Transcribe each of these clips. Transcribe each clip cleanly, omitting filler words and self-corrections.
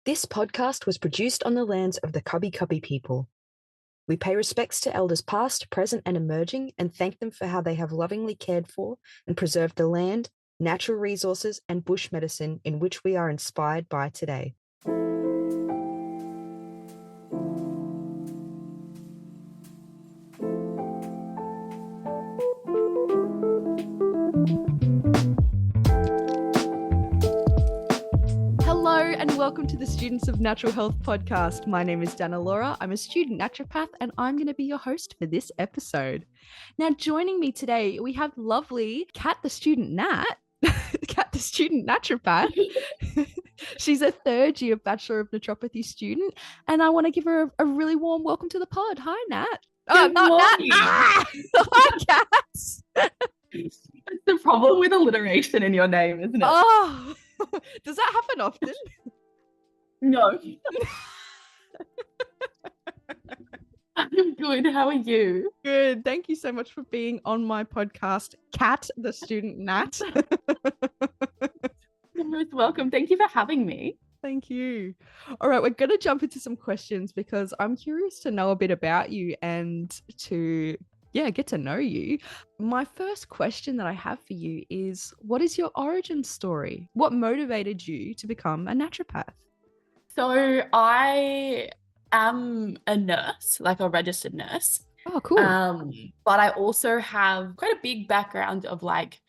This podcast was produced on the lands of the Cubby Cubby people. We pay respects to elders past, present, and emerging, and thank them for how they have lovingly cared for and preserved the land, natural resources, and bush medicine in which we are inspired by today. Hello and welcome to the Students of Natural Health podcast. My name is Dana Laura. I'm a student naturopath and I'm going to be your host for this episode. Now, joining me today, we have lovely Kat, the student nat, Kat, the student naturopath. She's a third year Bachelor of Naturopathy student, and I want to give her a really warm welcome to the pod. Hi, Nat. Oh, Good not morning. Nat. Ah! Hi, Kat. It's the problem with alliteration in your name, isn't it? Oh, does that happen often? No. I'm good. How are you? Good. Thank you so much for being on my podcast, Kat, the student nat. You're most welcome. Thank you for having me. Thank you. All right, we're going to jump into some questions because I'm curious to know a bit about you and to, get to know you. My first question that I have for you is, what is your origin story? What motivated you to become a naturopath? So I am a nurse, like a registered nurse. Oh, cool. But I also have quite a big background of like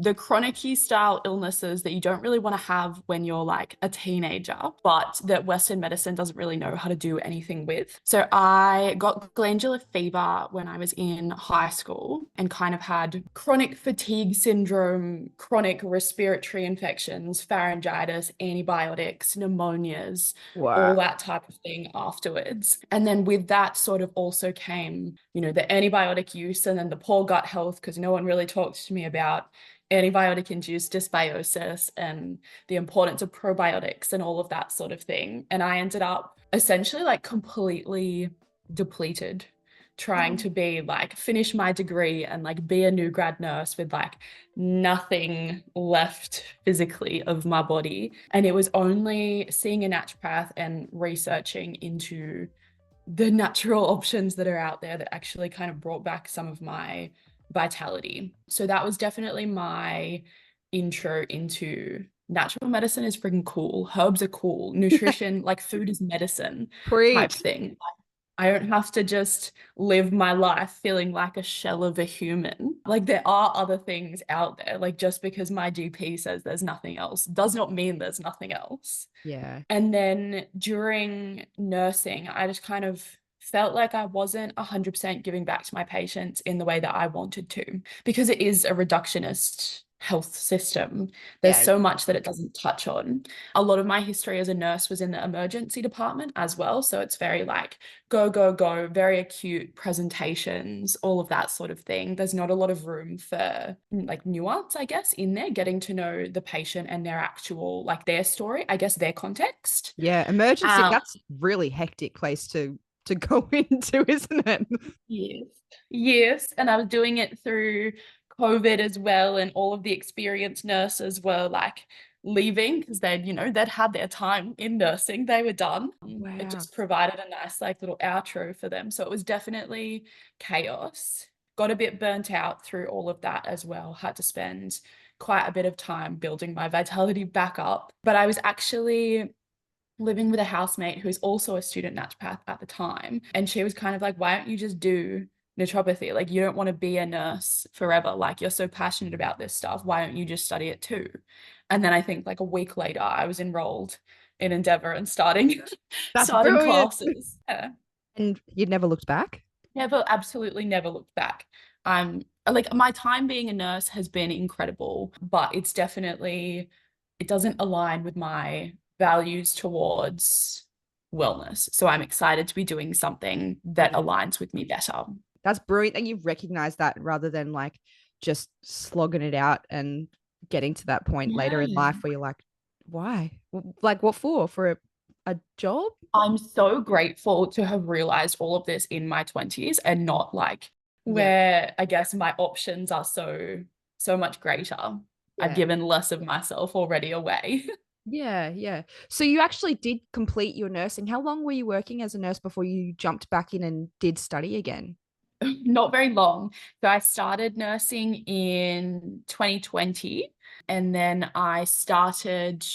the chronic-y style illnesses that you don't really want to have when you're like a teenager, but that Western medicine doesn't really know how to do anything with. So I got glandular fever when I was in high school and kind of had chronic fatigue syndrome, chronic respiratory infections, pharyngitis, antibiotics, pneumonias, all that type of thing afterwards. And then with that sort of also came, the antibiotic use and then the poor gut health, because no one really talked to me about antibiotic-induced dysbiosis and the importance of probiotics and all of that sort of thing. And I ended up essentially like completely depleted, trying to be like finish my degree and like be a new grad nurse with like nothing left physically of my body. And it was only seeing a naturopath and researching into the natural options that are out there that actually kind of brought back some of my vitality. So that was definitely my intro into natural medicine is freaking cool. Herbs are cool. Nutrition, like food is medicine type thing. I don't have to just live my life feeling like a shell of a human. Like there are other things out there. Like just because my GP says there's nothing else does not mean there's nothing else. Yeah. And then during nursing, I just kind of felt like I wasn't 100% giving back to my patients in the way that I wanted to, because it is a reductionist health system. There's so much that it doesn't touch on. A lot of my history as a nurse was in the emergency department as well. So it's very like go, go, go, very acute presentations, all of that sort of thing. There's not a lot of room for like nuance, I guess, in there, getting to know the patient and their actual, like their story, I guess their context. Yeah, emergency, that's really hectic place to go into, isn't it? Yes. And I was doing it through COVID as well. And all of the experienced nurses were like leaving because they'd had their time in nursing. They were done. Wow. It just provided a nice like little outro for them. So it was definitely chaos. Got a bit burnt out through all of that as well. Had to spend quite a bit of time building my vitality back up. But I was actually living with a housemate who's also a student naturopath at the time. And she was kind of like, why don't you just do naturopathy? Like, you don't want to be a nurse forever. Like, you're so passionate about this stuff. Why don't you just study it too? And then I think like a week later, I was enrolled in Endeavour and starting classes. Yeah. And you'd never looked back? Absolutely never looked back. Like my time being a nurse has been incredible, but it doesn't align with my values towards wellness. So I'm excited to be doing something that aligns with me better. That's brilliant that you've recognized that rather than like just slogging it out and getting to that point later in life where you're like, why? Like what for? For a job? I'm so grateful to have realized all of this in my 20s and not like where I guess my options are so much greater. I've given less of myself already away. Yeah, yeah. So you actually did complete your nursing. How long were you working as a nurse before you jumped back in and did study again? Not very long. So I started nursing in 2020, and then I started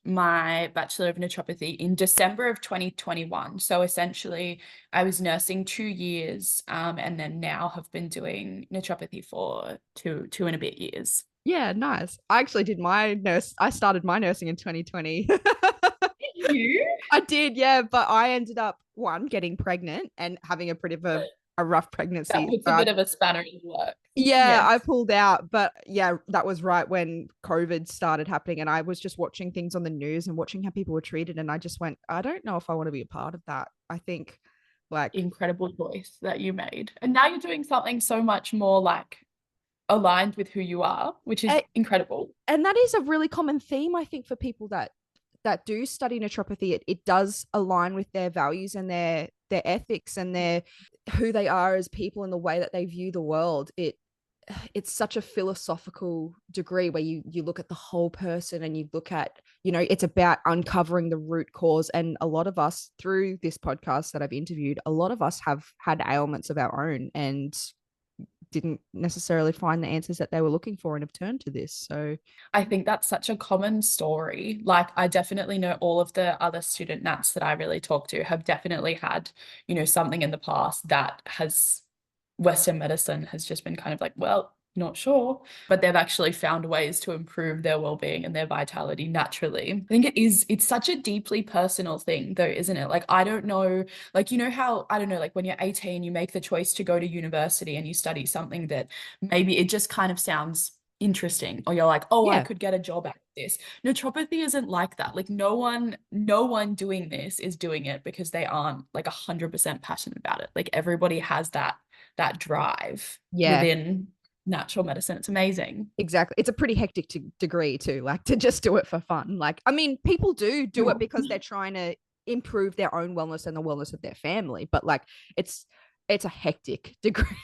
my Bachelor of Naturopathy in December of 2021. So essentially, I was nursing 2 years, and then now have been doing naturopathy for two and a bit years. Yeah, nice. I started my nursing in 2020. You? I did, yeah, but I ended up one getting pregnant and having a bit of a rough That pregnancy. puts a bit of a spanner in the works. Yeah, I Yes. pulled out, but yeah, that was right when COVID started happening. And I was just watching things on the news and watching how people were treated. And I just went, I don't know if I want to be a part of that. I think, like, Incredible choice that you made. And now you're doing something so much more like aligned with who you are, which is a- incredible. and that is a really common theme, I think, for people that do study naturopathy. It does align with their values and their ethics and their who they are as people and the way that they view the world. It's such a philosophical degree where you look at the whole person and you look at, it's about uncovering the root cause. And a lot of us, through this podcast that I've interviewed, a lot of us have had ailments of our own and didn't necessarily find the answers that they were looking for and have turned to this. So I think that's such a common story. Like, I definitely know all of the other student nats that I really talk to have definitely had, something in the past that has Western medicine has just been kind of like, well, not sure, but they've actually found ways to improve their well-being and their vitality naturally. I think it's such a deeply personal thing though, isn't it? Like, I don't know, like, how, I don't know, like when you're 18, you make the choice to go to university and you study something that maybe it just kind of sounds interesting, or you're like, oh, I yeah, could get a job at this. Naturopathy isn't like that. Like, no one doing this is doing it because they aren't like 100% passionate about it. Like, everybody has that drive yeah, within natural medicine. It's amazing. exactly. It's a pretty hectic degree too, like to just do it for fun. Like, I mean, people do it Sure. because they're trying to improve their own wellness and the wellness of their family, but like it's it's a hectic degree.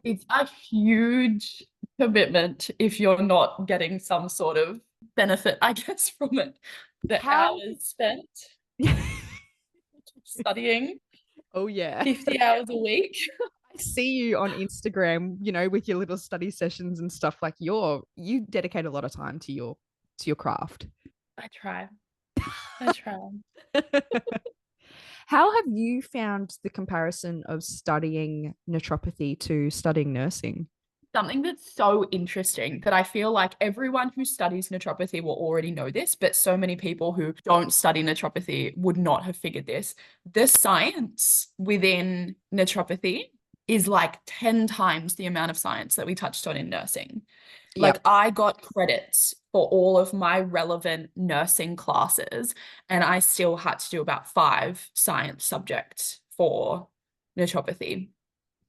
It's a huge commitment if you're not getting some sort of benefit, I guess, from it. The How hours spent studying, Oh yeah. 50 hours a week. I see you on Instagram, with your little study sessions and stuff. Like you dedicate a lot of time to your craft. I try. I try. How have you found the comparison of studying naturopathy to studying nursing? Something that's so interesting that I feel like everyone who studies naturopathy will already know this, but so many people who don't study naturopathy would not have figured this. The science within naturopathy is like 10 times the amount of science that we touched on in nursing. Like, Yep. I got credits for all of my relevant nursing classes, and I still had to do about 5 science subjects for naturopathy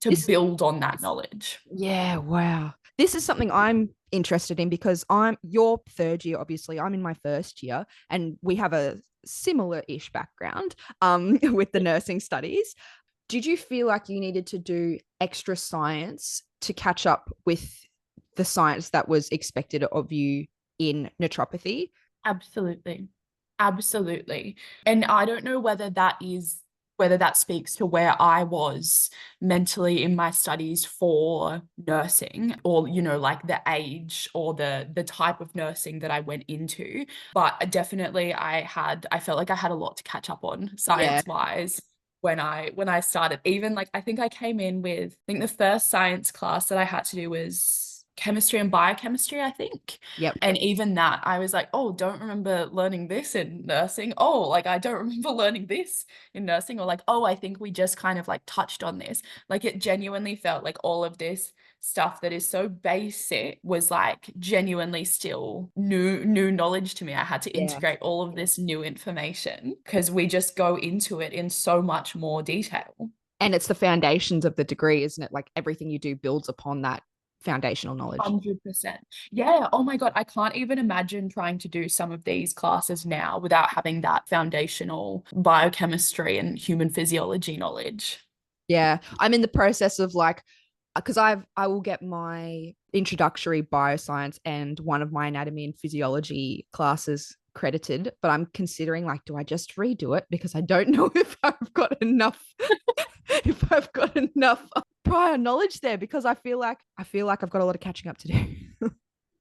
to This build on that knowledge. Yeah, wow. This is something I'm interested in because I'm your third year, obviously. I'm in my first year, and we have a similar-ish background with the nursing studies. Did you feel like you needed to do extra science to catch up with the science that was expected of you in naturopathy? Absolutely. Absolutely. And I don't know whether that speaks to where I was mentally in my studies for nursing, or, like the age or the type of nursing that I went into. But definitely I felt like I had a lot to catch up on Yeah. science wise when I started. Even like, I think I came in with, I think the first science class that I had to do was chemistry and biochemistry, I think. Yep. And even that, I was like, oh, don't remember learning this in nursing. Oh, like, I don't remember learning this in nursing. Or like, oh, I think we just kind of like touched on this. Like, it genuinely felt like all of this stuff that is so basic was like genuinely still new knowledge to me. I had to Yeah. integrate all of this new information because we just go into it in so much more detail. And it's the foundations of the degree, isn't it? Like everything you do builds upon that foundational knowledge. 100%. Yeah. Oh my God. I can't even imagine trying to do some of these classes now without having that foundational biochemistry and human physiology knowledge. Yeah. I'm in the process of like, because I will get my introductory bioscience and one of my anatomy and physiology classes credited, but I'm considering like, do I just redo it? Because I don't know if I've got enough, if I've got enough prior knowledge there, because I feel like I've got a lot of catching up to do.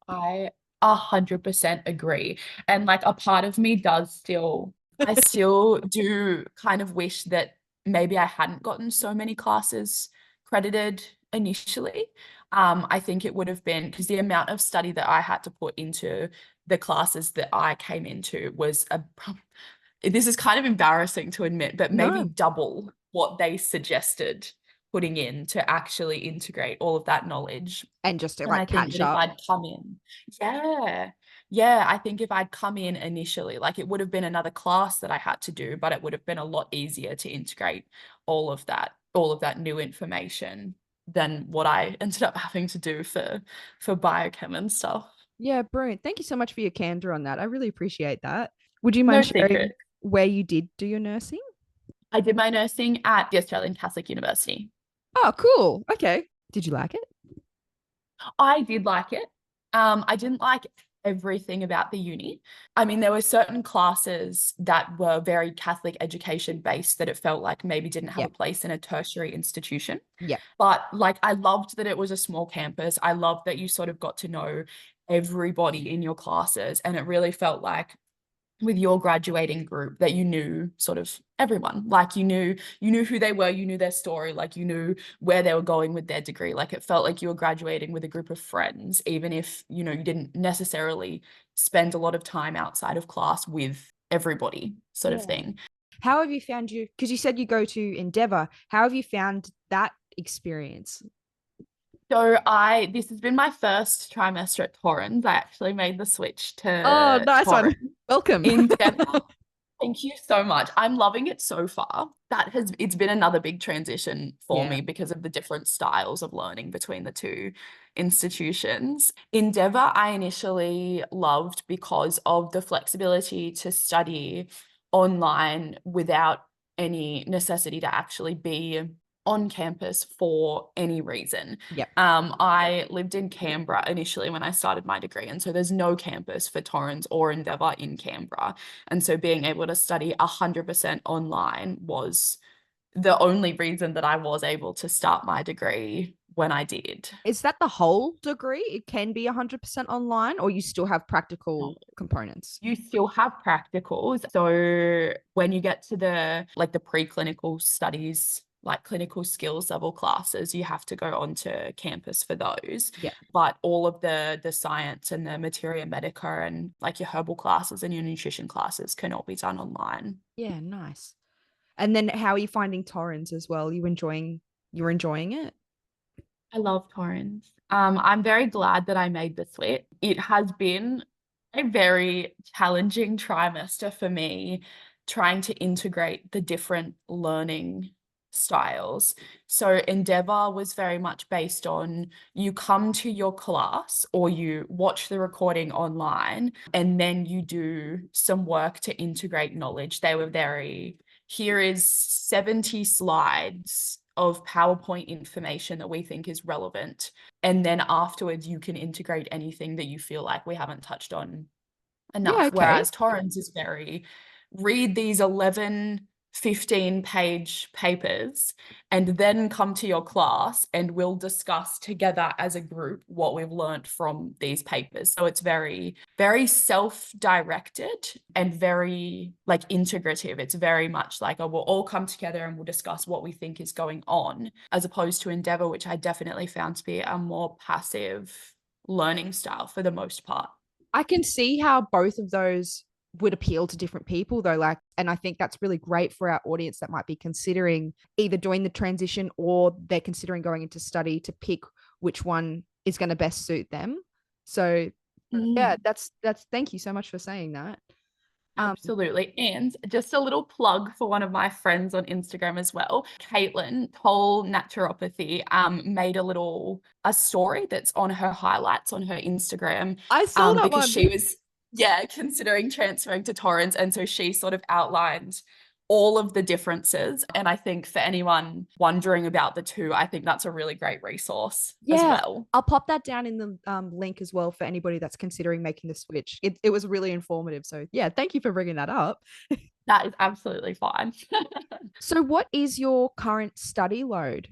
I 100% agree. And like a part of me I still do kind of wish that maybe I hadn't gotten so many classes credited initially. I think it would have been because the amount of study that I had to put into the classes that I came into was this is kind of embarrassing to admit, but maybe No. double what they suggested putting in to actually integrate all of that knowledge. And just to And I like think catch that if up. I'd come in, yeah, I think if I'd come in initially, like it would have been another class that I had to do, but it would have been a lot easier to integrate all of that new information than what I ended up having to do for biochem and stuff. Yeah, brilliant. Thank you so much for your candor on that. I really appreciate that. Would you No mind sharing secret. where you did do your nursing? I did my nursing at the Australian Catholic University. Oh, cool. Okay. Did you like it? I did like it. I didn't like everything about the uni. I mean, there were certain classes that were very Catholic education based that it felt like maybe didn't have Yeah. a place in a tertiary institution. Yeah. But like, I loved that it was a small campus. I loved that you sort of got to know everybody in your classes. And it really felt like with your graduating group that you knew sort of everyone, like you knew who they were, you knew their story, like you knew where they were going with their degree. Like it felt like you were graduating with a group of friends, even if you didn't necessarily spend a lot of time outside of class with everybody, sort of Yeah. thing. How have you found because you said you go to Endeavour, how have you found that experience? So this has been my first trimester at Torrens. I actually made the switch Oh, to nice one. Torrens Welcome. in Denver. Thank you so much. I'm loving it so far. It's been another big transition for Yeah. me because of the different styles of learning between the two institutions. Endeavour, I initially loved because of the flexibility to study online without any necessity to actually be on campus for any reason. Yep. I lived in Canberra initially when I started my degree, and so there's no campus for Torrens or Endeavour in Canberra. And so being able to study 100% online was the only reason that I was able to start my degree when I did. Is that the whole degree? It can be 100% online, or you still have practical components? You still have practicals. So when you get to the preclinical studies, like clinical skills level classes, you have to go onto campus for those. Yeah. But all of the science and the materia medica and like your herbal classes and your nutrition classes can all be done online. Yeah, nice. And then how are you finding Torrens as well? You're enjoying it? I love Torrens. I'm very glad that I made the switch. It has been a very challenging trimester for me, trying to integrate the different learning styles. So Endeavour was very much based on you come to your class or you watch the recording online and then you do some work to integrate knowledge. They were here is 70 slides of PowerPoint information that we think is relevant. And then afterwards, you can integrate anything that you feel like we haven't touched on enough. Yeah, okay. Whereas Torrens is read these 11, 15-page papers and then come to your class and we'll discuss together as a group what we've learned from these papers. So it's very, very self-directed and very like integrative. It's very much like, we'll all come together and we'll discuss what we think is going on, as opposed to Endeavour, which I definitely found to be a more passive learning style for the most part. I can see how both of those would appeal to different people though, and I think that's really great for our audience that might be considering either doing the transition or they're considering going into study, to pick which one is going to best suit them. So yeah, that's thank you so much for saying that. Absolutely. And just a little plug for one of my friends on Instagram as well. Caitlin, Toll Naturopathy, made a story that's on her highlights on her Instagram. I saw that because one. she was considering transferring to Torrens. And so she sort of outlined all of the differences. And I think for anyone wondering about the two, I think that's a really great resource as well. I'll pop that down in the link as well for anybody that's considering making the switch. It was really informative. So yeah, thank you for bringing that up. That is absolutely fine. So what is your current study load?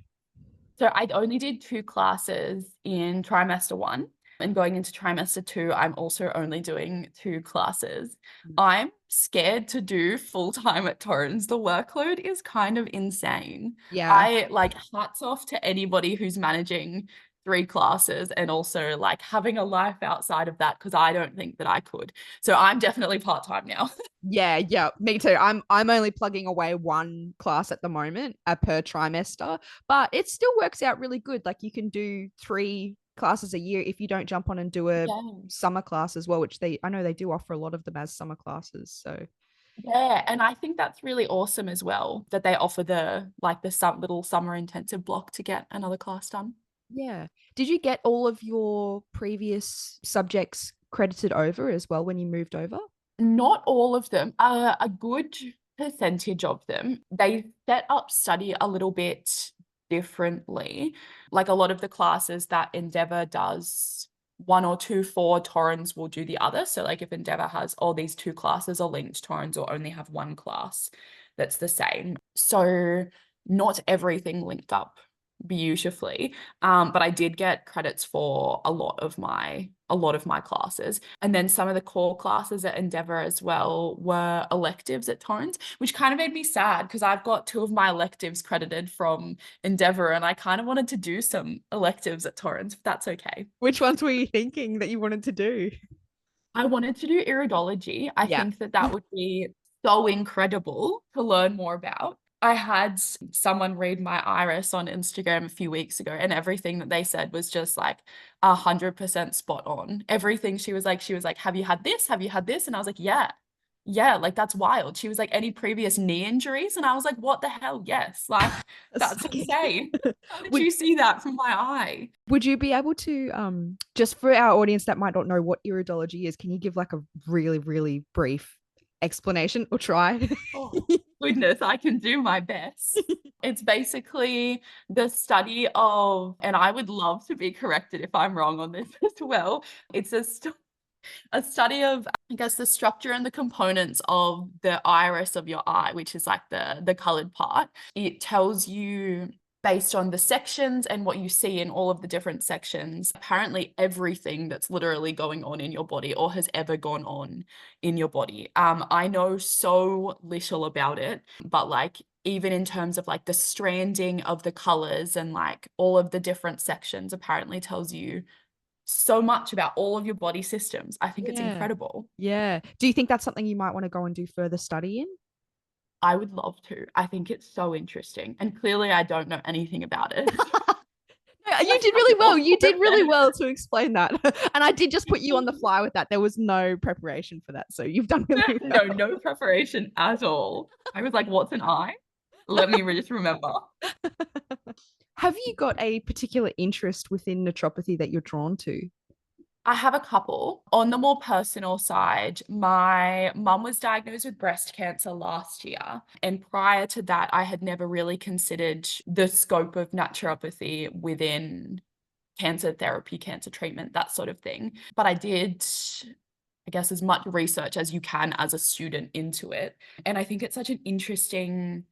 So I only did 2 classes in trimester 1. And going into trimester 2, I'm also only doing 2 classes. I'm scared to do full-time at Torrens. The workload is kind of insane. Yeah. I like hats off to anybody who's managing 3 classes and also like having a life outside of that, because I don't think that I could. So I'm definitely part-time now. Yeah, me too. I'm only plugging away 1 class at the moment per trimester, but it still works out really good. Like you can do 3 classes a year if you don't jump on and do a summer class as well, which I know they do offer a lot of them as summer classes. So yeah, and I think that's really awesome as well that they offer the little summer intensive block to get another class done. yeah. Did you get all of your previous subjects credited over as well when you moved over? Not all of them, a good percentage of them. They set up study a little bit differently. Like a lot of the classes that Endeavour does 1 or 2 for, Torrens will do the other. So like if Endeavour has all these 2 classes are linked, Torrens will only have 1 class that's the same. So not everything linked up beautifully, but I did get credits for a lot of my classes. And then some of the core classes at Endeavour as well were electives at Torrens, which kind of made me sad because I've got 2 of my electives credited from Endeavour and I kind of wanted to do some electives at Torrens, if that's okay. Which ones were you thinking that you wanted to do? I wanted to do iridology. I think that would be so incredible to learn more about. I had someone read my iris on Instagram a few weeks ago, and everything that they said was just like 100% spot on. Everything she was like, have you had this? Have you had this? And I was like, yeah, like that's wild. She was like, any previous knee injuries? And I was like, what the hell? Yes, like that's insane. How did you see that from my eye? Would you be able to, just for our audience that might not know what iridology is, can you give like a really, really brief explanation or try? Oh, goodness, I can do my best. It's basically the study of, and I would love to be corrected if I'm wrong on this as well. It's a study of, I guess, the structure and the components of the iris of your eye, which is like the colored part. It tells you based on the sections and what you see in all of the different sections, apparently everything that's literally going on in your body or has ever gone on in your body. I know so little about it, but like even in terms of like the stranding of the colors and like all of the different sections apparently tells you so much about all of your body systems. I think it's incredible. Yeah. Do you think that's something you might want to go and do further study in? I would love to. I think it's so interesting. And clearly I don't know anything about it. You did really well. You did really well to explain that. And I did just put you on the fly with that. There was no preparation for that. So you've done really well. No preparation at all. I was like, what's an eye? Let me just remember. Have you got a particular interest within naturopathy that you're drawn to? I have a couple. On the more personal side, my mum was diagnosed with breast cancer last year. And prior to that, I had never really considered the scope of naturopathy within cancer therapy, cancer treatment, that sort of thing. But I did, I guess, as much research as you can as a student into it. And I think it's such an interesting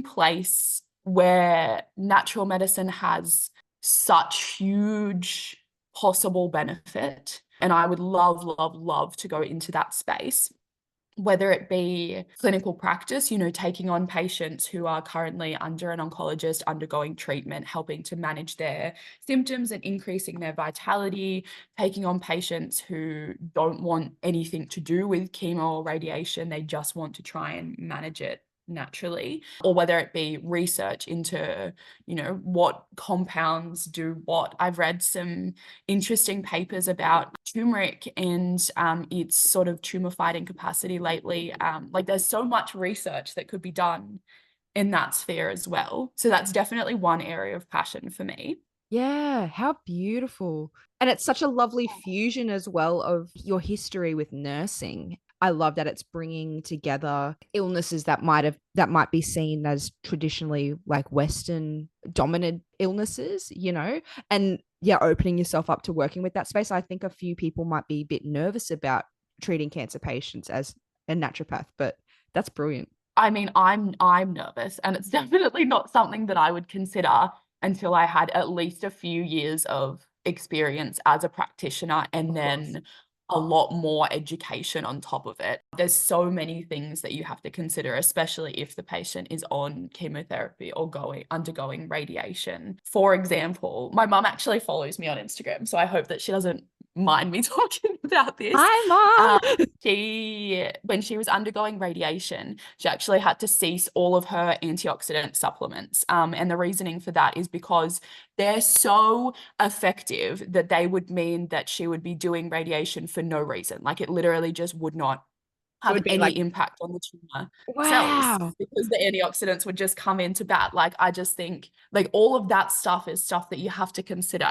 place where natural medicine has such huge possible benefit. And I would love to go into that space, whether it be clinical practice, taking on patients who are currently under an oncologist undergoing treatment, helping to manage their symptoms and increasing their vitality, taking on patients who don't want anything to do with chemo or radiation, they just want to try and manage it naturally, or whether it be research into, what compounds do what. I've read some interesting papers about turmeric and its sort of tumor fighting capacity lately. Like there's so much research that could be done in that sphere as well. So that's definitely one area of passion for me. Yeah, how beautiful. And it's such a lovely fusion as well of your history with nursing. I love that it's bringing together illnesses that might be seen as traditionally like Western dominant illnesses, and yeah, opening yourself up to working with that space. I think a few people might be a bit nervous about treating cancer patients as a naturopath, but that's brilliant. I mean, I'm nervous, and it's definitely not something that I would consider until I had at least a few years of experience as a practitioner and then a lot more education on top of it. There's so many things that you have to consider, especially if the patient is on chemotherapy or undergoing radiation. For example, my mum actually follows me on Instagram, so I hope that she doesn't mind me talking about this. Hi, Mom. When she was undergoing radiation, she actually had to cease all of her antioxidant supplements. And the reasoning for that is because they're so effective that they would mean that she would be doing radiation for no reason. Like it literally just would not It have would be any like, impact on the tumor cells wow. because the antioxidants would just come into bat. Like I just think like all of that stuff is stuff that you have to consider.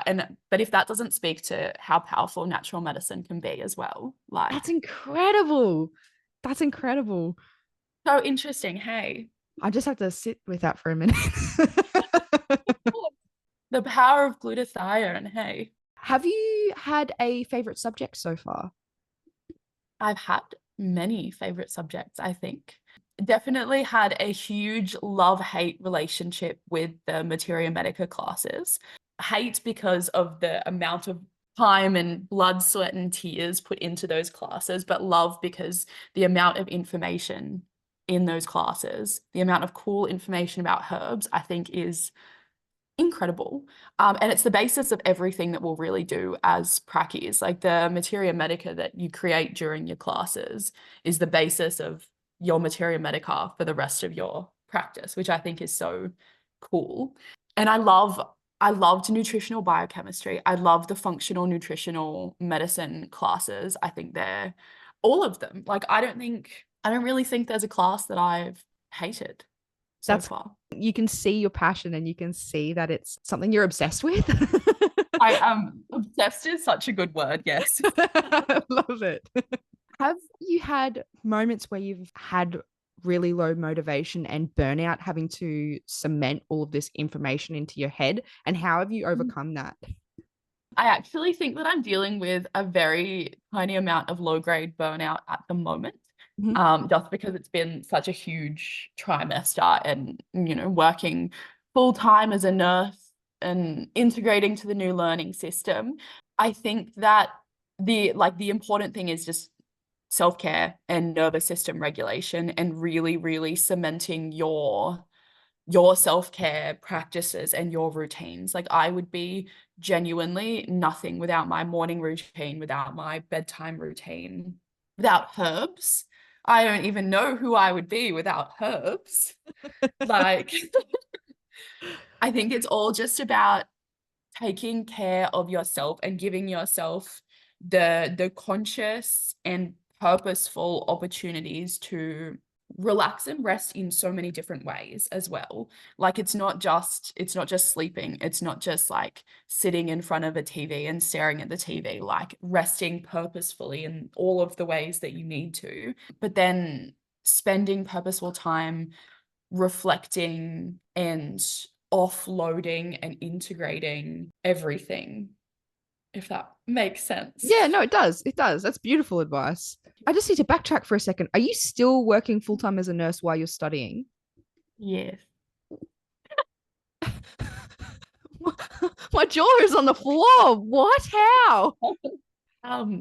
But if that doesn't speak to how powerful natural medicine can be as well, like That's incredible. That's incredible. so interesting. Hey, I just have to sit with that for a minute. the power of glutathione. Hey, Have you had a favorite subject so far? I've had many favorite subjects, I think. Definitely had a huge love-hate relationship with the Materia Medica classes. Hate because of the amount of time and blood, sweat, and tears put into those classes, but love because the amount of information in those classes, the amount of cool information about herbs, I think is incredible. And it's the basis of everything that we'll really do as prackies. Like the materia medica that you create during your classes is the basis of your materia medica for the rest of your practice, which I think is so cool. And I loved nutritional biochemistry. I love the functional nutritional medicine classes. I think they're all of them. Like I don't really think there's a class that I've hated so That's far. You can see your passion and you can see that it's something you're obsessed with. I am obsessed is such a good word, yes. Love it. Have you had moments where you've had really low motivation and burnout having to cement all of this information into your head? And how have you overcome that? I actually think that I'm dealing with a very tiny amount of low-grade burnout at the moment. Just because it's been such a huge trimester and, working full-time as a nurse and integrating to the new learning system. I think that the important thing is just self-care and nervous system regulation and really, really cementing your self-care practices and your routines. Like I would be genuinely nothing without my morning routine, without my bedtime routine, without herbs. I don't even know who I would be without herbs. Like, I think it's all just about taking care of yourself and giving yourself the conscious and purposeful opportunities to relax and rest in so many different ways as well. Like it's not just sleeping. It's not just like sitting in front of a TV and staring at the TV, like resting purposefully in all of the ways that you need to, but then spending purposeful time reflecting and offloading and integrating everything, if that makes sense. Yeah, no, it does. It does. That's beautiful advice. I just need to backtrack for a second. Are you still working full time as a nurse while you're studying? Yes. My jaw is on the floor. What? How?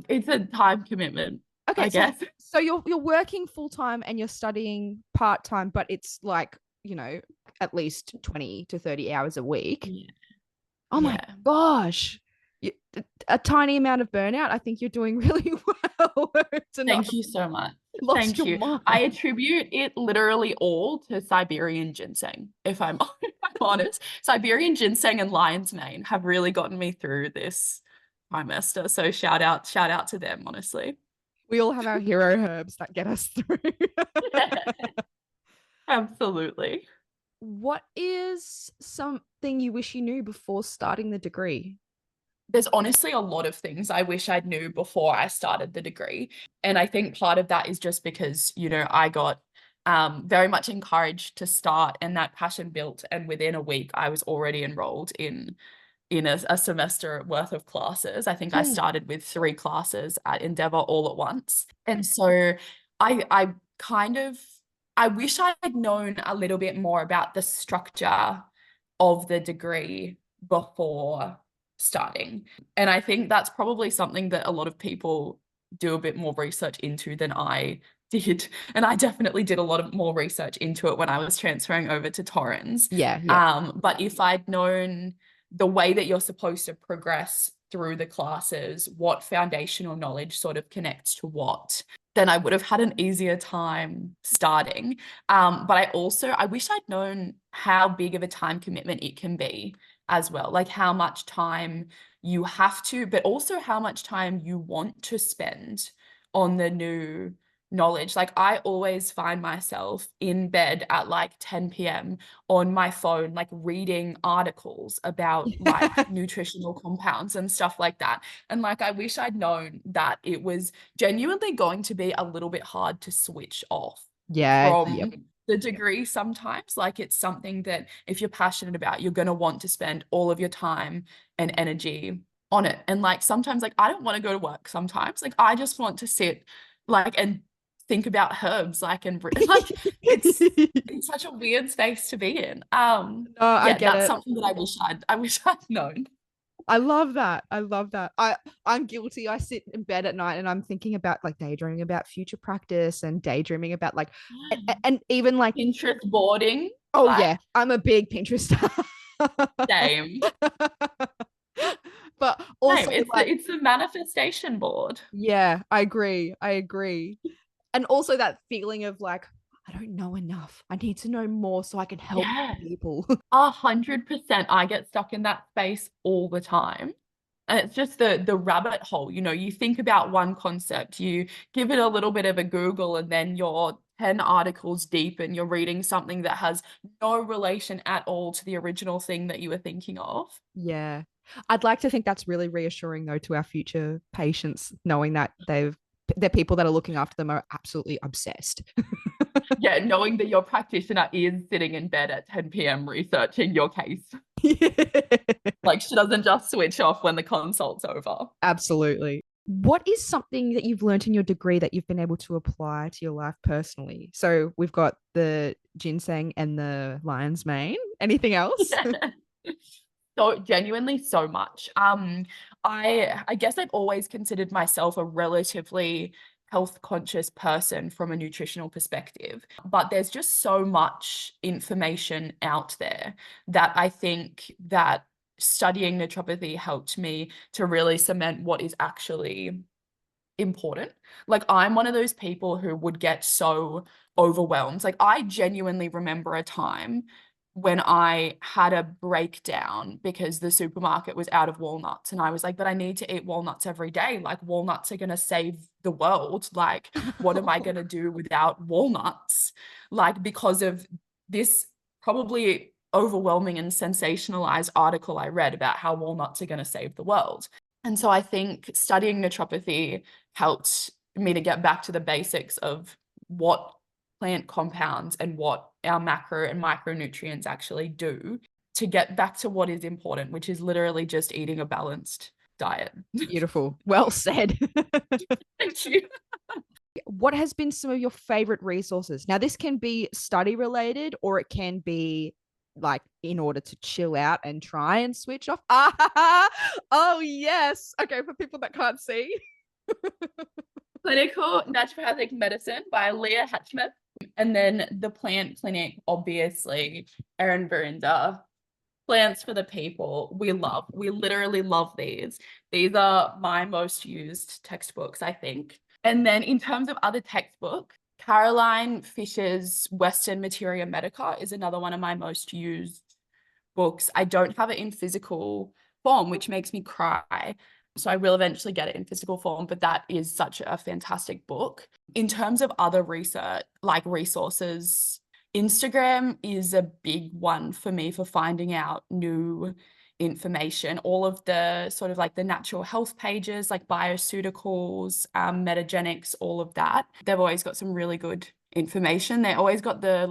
It's a time commitment, Okay, I guess. So you're working full time and you're studying part time, but it's like, at least 20 to 30 hours a week. Yeah. Oh my gosh. A tiny amount of burnout. I think you're doing really well. Thank you so much. Lost Thank your you. mind. I attribute it literally all to Siberian ginseng, if I'm honest. Siberian ginseng and lion's mane have really gotten me through this trimester. So shout out to them, honestly. We all have our hero herbs that get us through. Absolutely. What is something you wish you knew before starting the degree? There's honestly a lot of things I wish I'd knew before I started the degree. And I think part of that is just because, I got very much encouraged to start and that passion built. And within a week, I was already enrolled in a semester worth of classes. I think I Yeah. started with 3 classes at Endeavour all at once. And so I kind of I wish I had known a little bit more about the structure of the degree before starting. And I think that's probably something that a lot of people do a bit more research into than I did. And I definitely did a lot of more research into it when I was transferring over to Torrens. Yeah, yeah. But if I'd known the way that you're supposed to progress through the classes, what foundational knowledge sort of connects to what, then I would have had an easier time starting. But I wish I'd known how big of a time commitment it can be as well, like how much time you have to, but also how much time you want to spend on the new knowledge. Like I always find myself in bed at like 10 p.m. on my phone, like reading articles about like nutritional compounds and stuff like that. And like, I wish I'd known that it was genuinely going to be a little bit hard to switch off Yeah, yep. from the degree sometimes. Like it's something that if you're passionate about, you're going to want to spend all of your time and energy on it. And like sometimes like I don't want to go to work sometimes. Like I just want to sit like and think about herbs like like it's such a weird space to be in. No, I Yeah, get that's it. something that I wish I'd known. I love that. I love that. I'm guilty. I sit in bed at night and I'm thinking about like daydreaming about future practice and daydreaming about like and even like Pinterest boarding, oh like yeah, I'm a big Pinterest. same. But also Same. It's like the manifestation board. yeah, I agree. I agree. And also that feeling of like I don't know enough. I need to know more so I can help Yeah. people. 100%. I get stuck in that space all the time. And it's just the rabbit hole. You think about one concept, you give it a little bit of a Google, and then you're 10 articles deep and you're reading something that has no relation at all to the original thing that you were thinking of. Yeah. I'd like to think that's really reassuring though to our future patients, knowing that they're people that are looking after them are absolutely obsessed. Yeah, knowing that your practitioner is sitting in bed at 10 p.m. researching your case. Like she doesn't just switch off when the consult's over. Absolutely. What is something that you've learned in your degree that you've been able to apply to your life personally? So we've got the ginseng and the lion's mane. Anything else? Yeah. So genuinely so much. I guess I've always considered myself a relatively health conscious person from a nutritional perspective, but there's just so much information out there that I think that studying naturopathy helped me to really cement what is actually important. Like I'm one of those people who would get so overwhelmed. Like I genuinely remember a time when I had a breakdown because the supermarket was out of walnuts and I was like, but I need to eat walnuts every day. Like walnuts are going to save the world. Like what am I going to do without walnuts? Like because of this probably overwhelming and sensationalized article I read about how walnuts are going to save the world. And so I think studying naturopathy helped me to get back to the basics of what plant compounds and what our macro and micronutrients actually do to get back to what is important, which is literally just eating a balanced diet. Beautiful. Well said. Thank you. What has been some of your favorite resources? Now, this can be study related or it can be like in order to chill out and try and switch off. Oh, yes. Okay, for people that can't see. Clinical Naturopathic Medicine by Leah Hatchman. And then the Plant Clinic, obviously, Erin Verinda. Plants for the People. We literally love these. These are my most used textbooks, I think. And then in terms of other textbook, Caroline Fisher's Western Materia Medica is another one of my most used books. I don't have it in physical form, which makes me cry. So I will eventually get it in physical form, but that is such a fantastic book. In terms of other research, like resources, Instagram is a big one for me for finding out new information. All of the sort of like the natural health pages, like bioceuticals, metagenics, all of that. They've always got some really good information. They always got the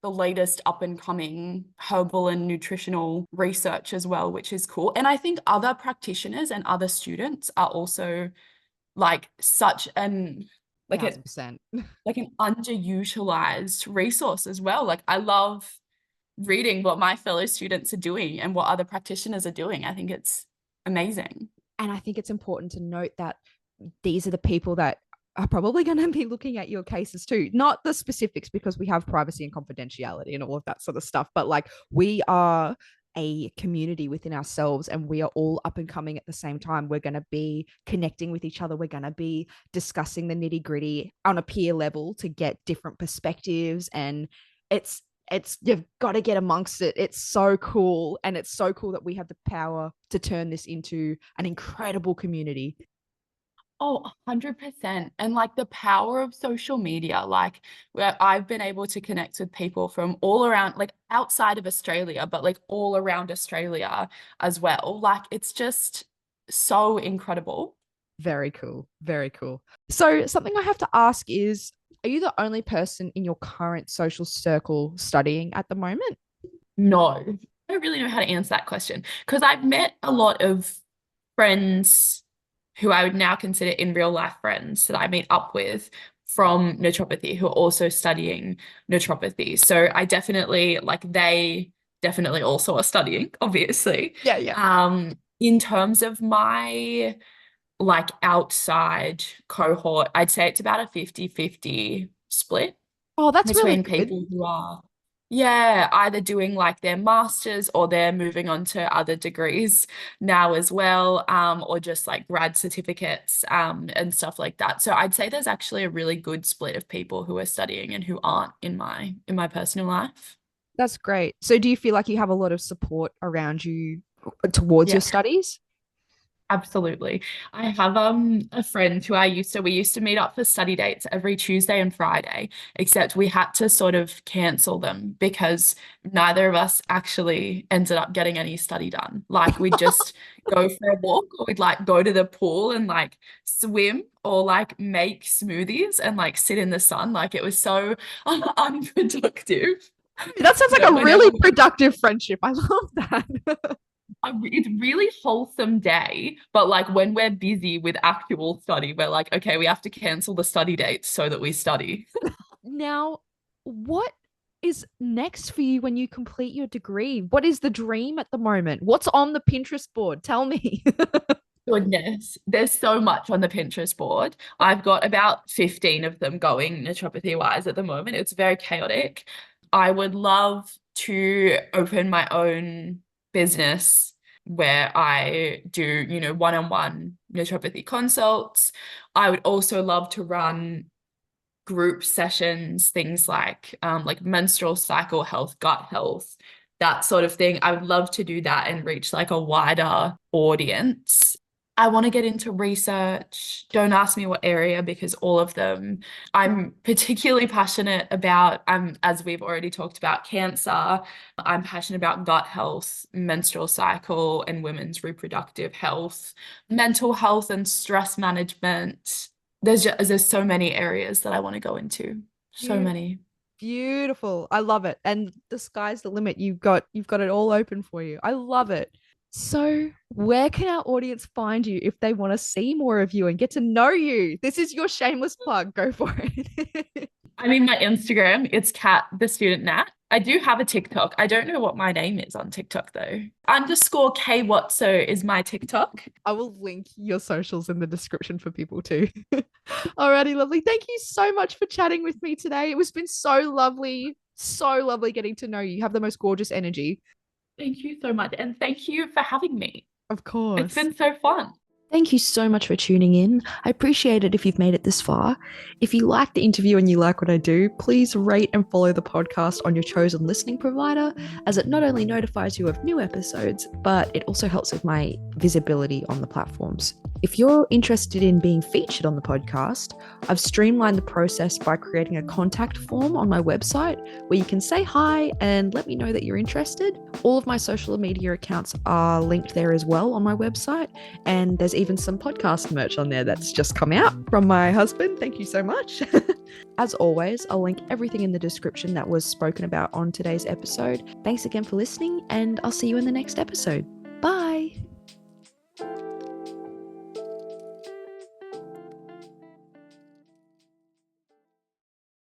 latest up and coming herbal and nutritional research as well, which is cool. And I think other practitioners and other students are also like such an like a 1,000%. like an underutilized resource as well. Like I love reading what my fellow students are doing and what other practitioners are doing. I think it's amazing. And I think it's important to note that these are the people that are probably going to be looking at your cases too, not the specifics, because we have privacy and confidentiality and all of that sort of stuff, but like we are a community within ourselves and we are all up and coming at the same time. We're going to be connecting with each other. We're going to be discussing the nitty gritty on a peer level to get different perspectives. And it's you've got to get amongst it. It's so cool. And it's so cool that we have the power to turn this into an incredible community. Oh, 100%. And like the power of social media, like where I've been able to connect with people from all around, like outside of Australia, but like all around Australia as well. Like it's just so incredible. Very cool. Very cool. So something I have to ask is, are you the only person in your current social circle studying at the moment? No, I don't really know how to answer that question because I've met a lot of friends who I would now consider in real life friends that I meet up with from naturopathy who are also studying naturopathy. So I definitely they definitely also are studying, obviously. Yeah. In terms of my like outside cohort, I'd say it's about a 50-50 split Oh, that's really between good. people who are either doing like their masters or they're moving on to other degrees now as well, or just like grad certificates, and stuff like that. So I'd say there's actually a really good split of people who are studying and who aren't in my personal life. That's great. So do you feel like you have a lot of support around you towards Yeah. your studies? Absolutely. I have a friend who we used to meet up for study dates every Tuesday and Friday, except we had to sort of cancel them because neither of us actually ended up getting any study done. Like we'd just go for a walk or we'd like go to the pool and like swim or like make smoothies and like sit in the sun. Like it was so unproductive. That sounds like But a really productive friendship. I love that. it's really wholesome day, but like when we're busy with actual study, we're like, okay, we have to cancel the study dates so that we study. Now, what is next for you when you complete your degree? What is the dream at the moment? What's on the Pinterest board? Tell me. Goodness, there's so much on the Pinterest board. I've got about 15 of them going naturopathy wise at the moment. It's very chaotic. I would love to open my own business where I do, one-on-one naturopathy consults. I would also love to run group sessions, things like menstrual cycle health, gut health, that sort of thing. I would love to do that and reach like a wider audience. I want to get into research. Don't ask me what area because all of them I'm particularly passionate about. As we've already talked about, cancer. I'm passionate about gut health, menstrual cycle, and women's reproductive health, mental health and stress management. There's so many areas that I want to go into. So many. Beautiful. I love it. And the sky's the limit. You've got it all open for you. I love it. So, where can our audience find you if they want to see more of you and get to know you? This is your shameless plug. Go for it. I mean, my Instagram, it's Kat the Student Nat. I do have a TikTok. I don't know what my name is on TikTok though. Underscore K Watso is my TikTok. I will link your socials in the description for people too. Alrighty, lovely. Thank you so much for chatting with me today. It was been so lovely getting to know you. You have the most gorgeous energy. Thank you so much. And thank you for having me. Of course. It's been so fun. Thank you so much for tuning in. I appreciate it if you've made it this far. If you like the interview and you like what I do, please rate and follow the podcast on your chosen listening provider, as it not only notifies you of new episodes, but it also helps with my visibility on the platforms. If you're interested in being featured on the podcast, I've streamlined the process by creating a contact form on my website where you can say hi and let me know that you're interested. All of my social media accounts are linked there as well on my website, and there's even some podcast merch on there that's just come out from my husband. Thank you so much. As always, I'll link everything in the description that was spoken about on today's episode. Thanks again for listening, and I'll see you in the next episode. Bye.